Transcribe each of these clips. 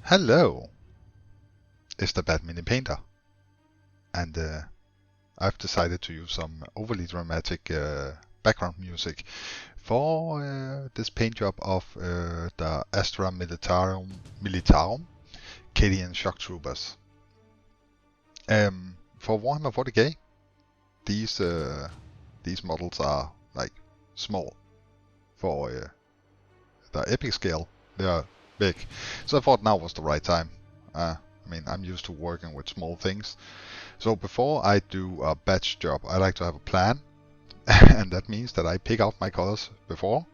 Hello, it's the Bad Mini Painter, and I've decided to use some overly dramatic background music for this paint job of the Astra Militarum Cadian Shock Troopers. For Warhammer 40k, these models are like small. For the epic scale, they are big. So I thought now was the right time. I'm used to working with small things. So before I do a batch job, I like to have a plan. And that means that I pick out my colors before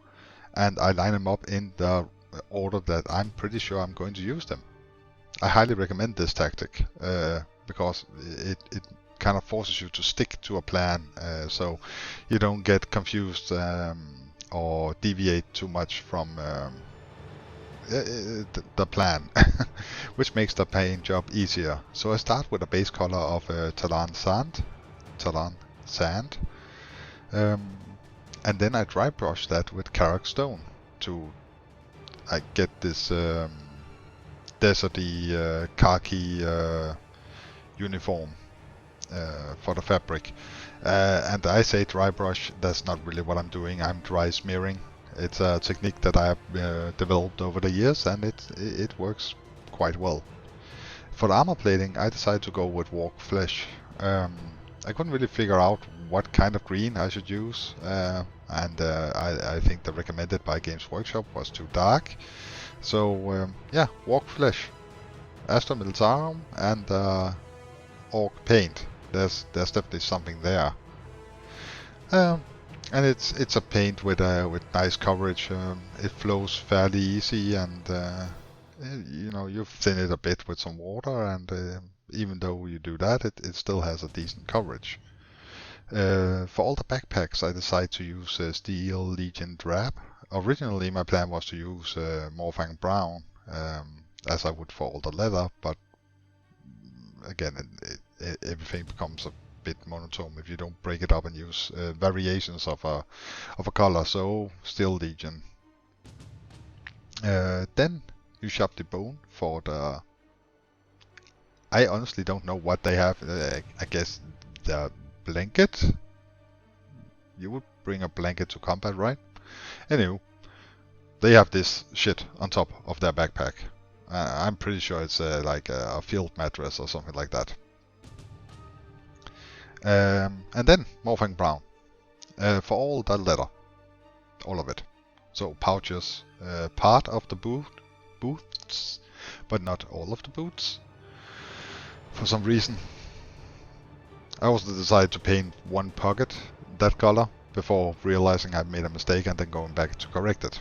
and I line them up in the order that I'm pretty sure I'm going to use them. I highly recommend this tactic because it kind of forces you to stick to a plan so you don't get confused or deviate too much from the plan, which makes the paint job easier. So I start with a base color of Talon Sand, and then I dry brush that with Karak Stone to get this deserty khaki uniform for the fabric. And I say dry brush, that's not really what I'm doing. I'm dry smearing. It's a technique that I have developed over the years, and it works quite well. For the armor plating, I decided to go with Walk Flesh. I couldn't really figure out what kind of green I should use, and I think the recommended by Games Workshop was too dark. So yeah, Walk Flesh, Astra Militarum, and Orc Paint. There's definitely something there. And it's a paint with nice coverage. It flows fairly easy, and you thin it a bit with some water, and even though you do that, it still has a decent coverage. For all the backpacks, I decided to use Steel Legion Drab. Originally, my plan was to use Morfang Brown, as I would for all the leather, but again, everything becomes a bit monotone if you don't break it up and use variations of a color. So Steel Legion. Then you shop the bone for the. I honestly don't know what they have. I guess the blanket. You would bring a blanket to combat, right? Anyway, they have this shit on top of their backpack. I'm pretty sure it's like a field mattress or something like that. And then Morfang Brown for all the leather, all of it. So pouches, part of the boots, but not all of the boots. For some reason, I also decided to paint one pocket that color before realizing I made a mistake and then going back to correct it,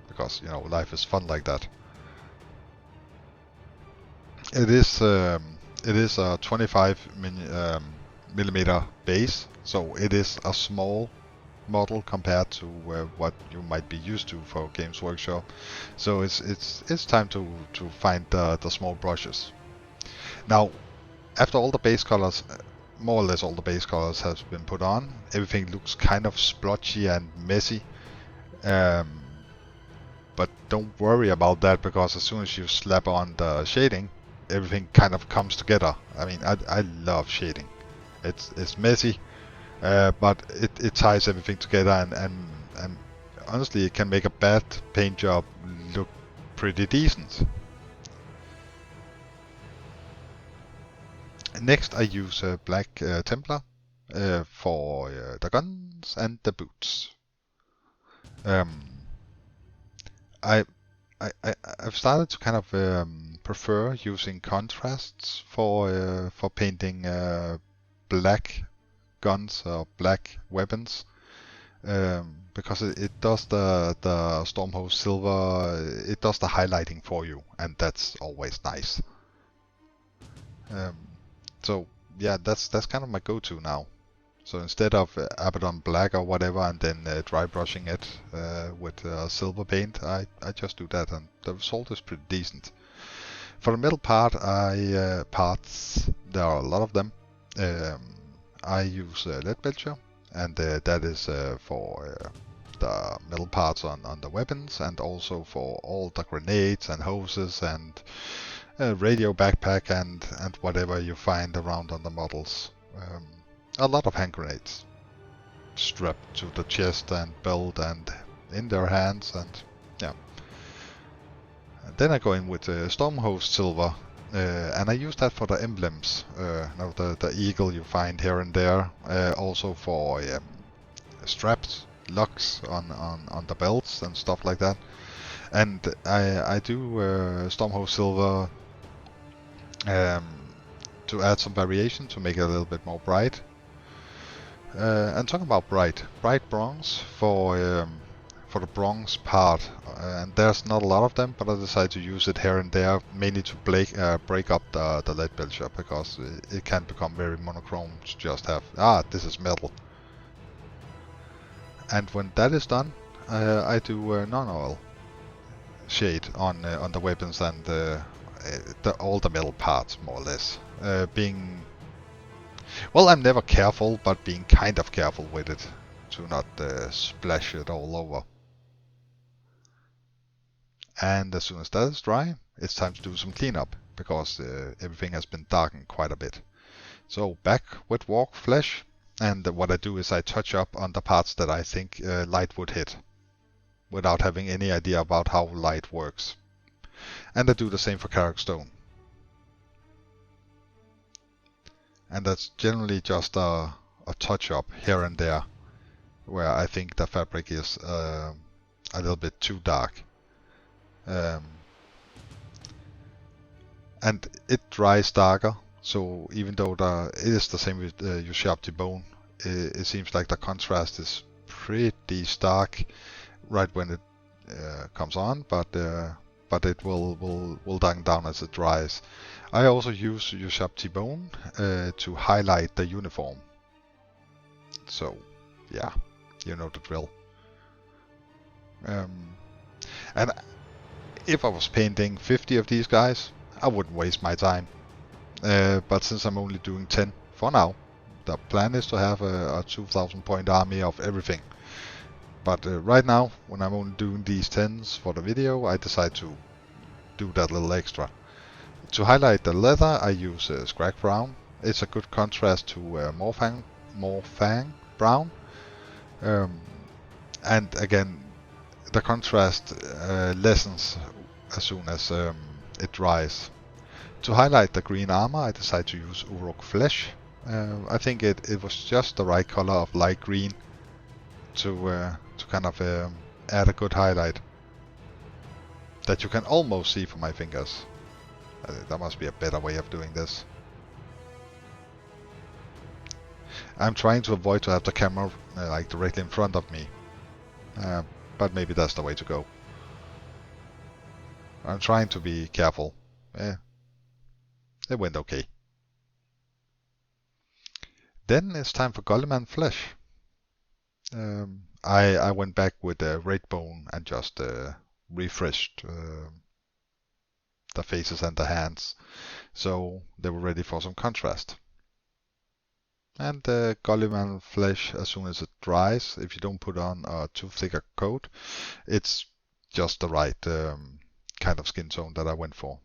because life is fun like that. It is a 25 millimeter base, so it is a small model compared to what you might be used to for Games Workshop. So it's time to find the small brushes. Now, after all the base colors, more or less all the base colors has been put on, everything looks kind of splotchy and messy. But don't worry about that, because as soon as you slap on the shading, everything kind of comes together. I mean, I love shading. It's messy, but it ties everything together, and honestly, it can make a bad paint job look pretty decent. Next, I use Black Templar for the guns and the boots. I've started to kind of prefer using contrasts for painting black guns or black weapons, because it does the Stormhose silver, it does the highlighting for you, and that's always nice. So yeah, that's kind of my go-to now. So instead of Abaddon black or whatever and then dry brushing it with silver paint, I just do that, and the result is pretty decent. For the middle part, parts, there are a lot of them. I use Lead Belcher, and that is for the metal parts on the weapons, and also for all the grenades and hoses and radio backpack and whatever you find around on the models. A lot of hand grenades strapped to the chest and belt and in their hands, and yeah. And then I go in with Stormhost Silver, and I use that for the emblems, the eagle you find here and there, also for straps, locks on the belts and stuff like that. And I do Stormhost Silver to add some variation to make it a little bit more bright. And talking about bright bronze for the bronze part, and there's not a lot of them, but I decided to use it here and there, mainly to break up the lead builder, because it can become very monochrome to just have, this is metal. And when that is done, I do non-oil shade on the weapons and all the metal parts, more or less. Well, I'm never careful, but being kind of careful with it to not splash it all over. And as soon as that is dry, it's time to do some cleanup, because everything has been darkened quite a bit. So back with Walk Flesh, and what I do is I touch up on the parts that I think light would hit, without having any idea about how light works. And I do the same for Carrick Stone. And that's generally just a touch up here and there, where I think the fabric is a little bit too dark. And it dries darker, so even though it is the same with your sharp debone, it seems like the contrast is pretty stark right when it comes on, but it will darken down as it dries. I also use your sharp debone to highlight the uniform. So yeah, you know the drill. And if I was painting 50 of these guys, I wouldn't waste my time. But since I'm only doing 10 for now, the plan is to have a 2000 point army of everything. But right now, when I'm only doing these 10s for the video, I decide to do that little extra. To highlight the leather, I use Scrag Brown. It's a good contrast to Morfang Brown. And again, the contrast lessens as soon as it dries. To highlight the green armor, I decided to use Uruk Flesh. I think it was just the right color of light green to kind of add a good highlight that you can almost see from my fingers. There must be a better way of doing this. I'm trying to avoid to have the camera like directly in front of me, but maybe that's the way to go. I'm trying to be careful. It went okay. Then it's time for Guardsmen Flesh. I went back with the red bone and just refreshed the faces and the hands, so they were ready for some contrast. And the Guardsmen Flesh, as soon as it dries, if you don't put on a too thick a coat, it's just the right kind of skin tone that I went for.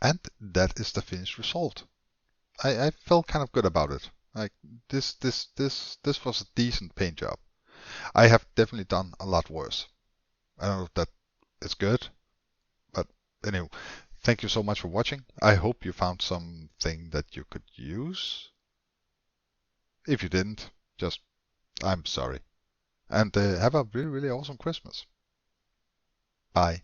And that is the finished result. I felt kind of good about it. Like this was a decent paint job. I have definitely done a lot worse. I don't know if that is good, but anyway, thank you so much for watching. I hope you found something that you could use. If you didn't, just, I'm sorry. And have a really, really awesome Christmas. Bye.